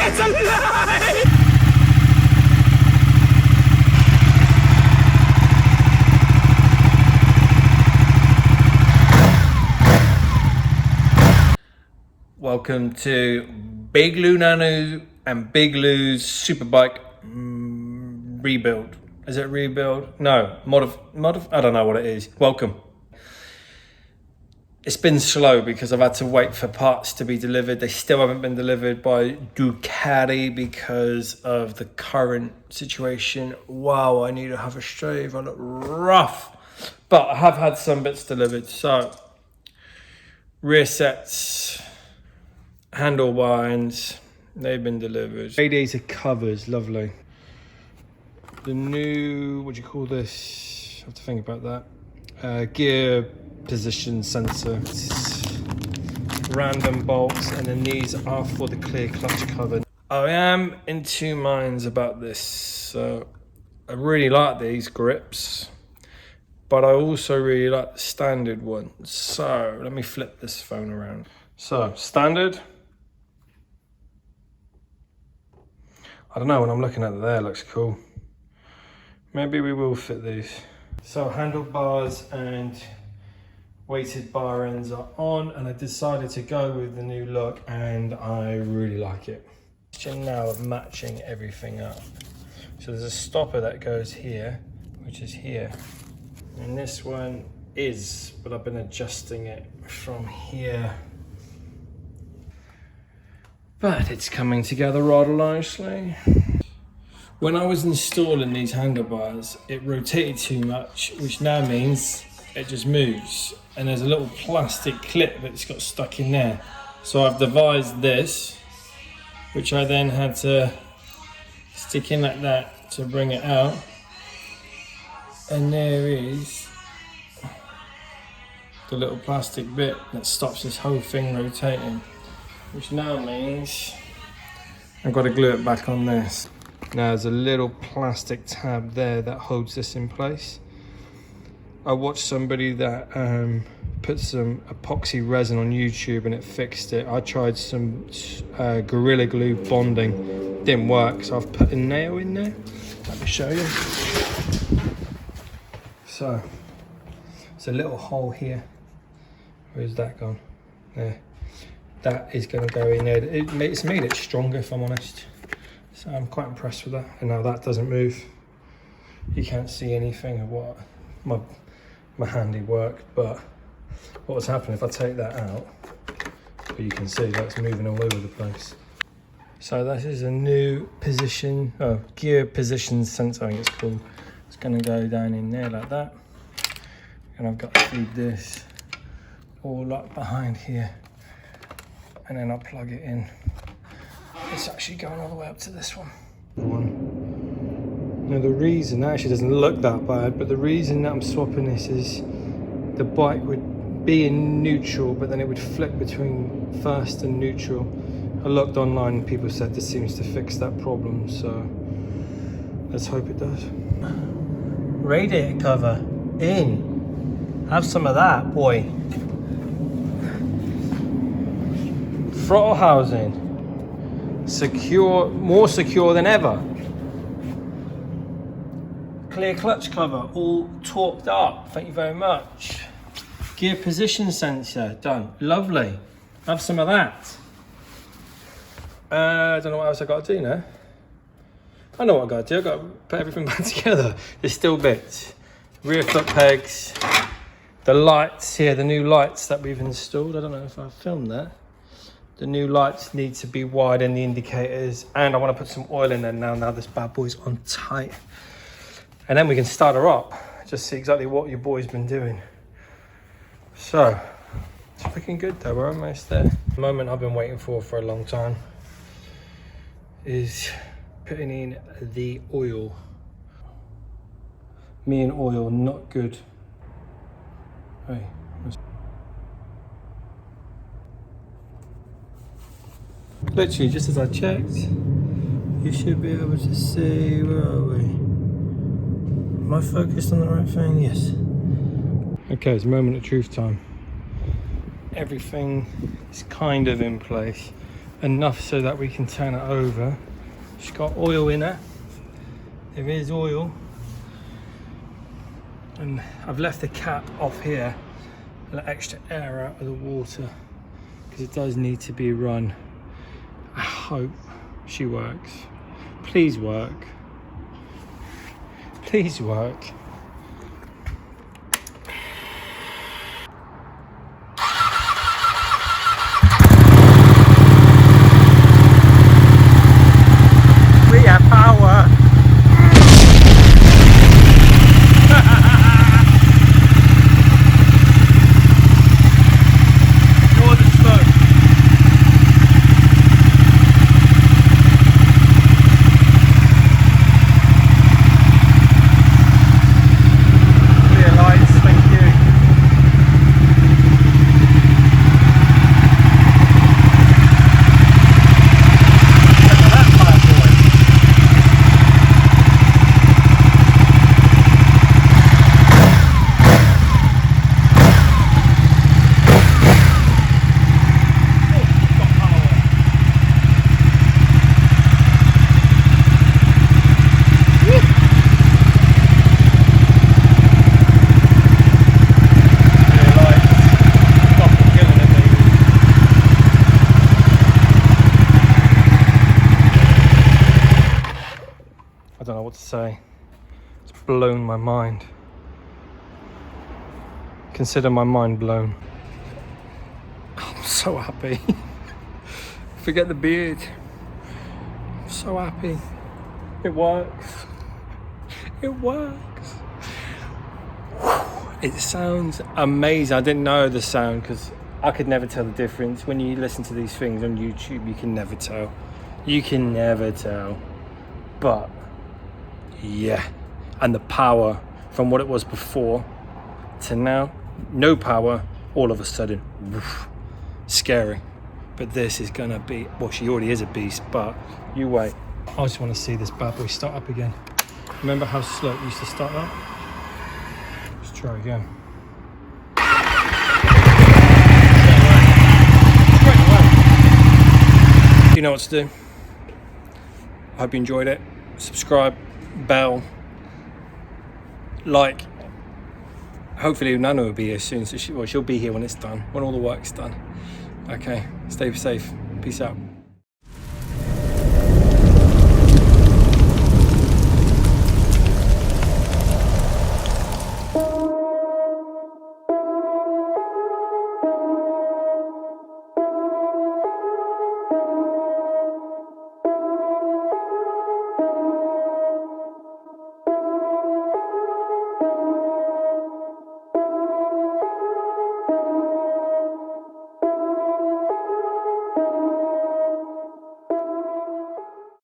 It's a lie! Welcome to Biglunano and Big Lou's Superbike rebuild. Is it rebuild? No, I don't know what it is. Welcome. It's been slow because I've had to wait for parts to be delivered. They still haven't been delivered by Ducati because of the current situation. Wow, I need to have a shave. I look rough. But I have had some bits delivered. So, rear sets, handlebars, they've been delivered. Radiator covers, lovely. The new, what do you call this? I have to think about that. Gear position sensor. Random bolts, and then these are for the clear clutch cover. I am in two minds about this. So I really like these grips, but I also really like the standard ones. So let me flip this phone around. So standard. I don't know, when I'm looking at it there, it looks cool. Maybe we will fit these. So handlebars and weighted bar ends are on, and I decided to go with the new look, and I really like it. Now of matching everything up. So there's a stopper that goes here, which is here. And this one is, but I've been adjusting it from here. But it's coming together rather nicely. When I was installing these handlebars, it rotated too much, which now means it just moves. And there's a little plastic clip that's got stuck in there. So I've devised this, which I then had to stick in like that to bring it out. And there is the little plastic bit that stops this whole thing rotating, which now means I've got to glue it back on this. Now there's a little plastic tab there that holds this in place. I watched somebody that put some epoxy resin on YouTube and it fixed it. I tried some Gorilla Glue bonding, didn't work, so I've put a nail in there. Let me show you. So, it's a little hole here. Where's that gone? There. That is going to go in there. It's made it stronger, if I'm honest. So I'm quite impressed with that. And now that doesn't move. You can't see anything of what my handiwork, but what's happening if I take that out, but you can see that's moving all over the place. So this is a new position, gear position sensor, I think it's called. It's going to go down in there like that. And I've got to feed this all up behind here. And then I'll plug it in. It's actually going all the way up to this one. Now the reason, that actually doesn't look that bad, but the reason that I'm swapping this is the bike would be in neutral, but then it would flip between first and neutral. I looked online and people said this seems to fix that problem, so let's hope it does. Radiator cover in. Have some of that, boy. Throttle housing, secure, more secure than ever. Clear clutch cover, all torqued up. Thank you very much. Gear position sensor, done. Lovely. Have some of that. I don't know what else I got to do now. I know what I got to do. I got to put everything back together. There's still bits. Rear foot pegs. The lights here, the new lights that we've installed. I don't know if I filmed that. The new lights need to be wide in the indicators, and I want to put some oil in there now this bad boy's on tight. And then we can start her up, just see exactly what your boy's been doing. So, it's looking good though, we're almost there. The moment I've been waiting for a long time is putting in the oil. Me and oil, not good. Hey. Literally, just as I checked, you should be able to see, where are we? Am I focused on the right thing? Yes. Okay, it's moment of truth time. Everything is kind of in place. enough so that we can turn it over. She's got oil in it. There is oil. And I've left the cap off here to let extra air out of the water because it does need to be run. I hope she works. Please work. Please work. We have power. Ignore the smoke. Clear lights, thank you. I don't know what to say. It's blown my mind. Consider my mind blown. I'm so happy. Forget the beard. I'm so happy. It works. It works. It sounds amazing. I didn't know the sound because I could never tell the difference. When you listen to these things on YouTube, you can never tell. You can never tell. But yeah, and the power from what it was before to now, no power, all of a sudden, woof, scary. But this is gonna be, well, she already is a beast, but you wait. I just want to see this bad boy start up again. Remember how slow it used to start up? Let's try again. You know what to do. I hope you enjoyed it. Subscribe, bell, like. Hopefully Nana will be here soon, so she'll be here when it's done, when all the work's done. Okay, stay safe. Peace out.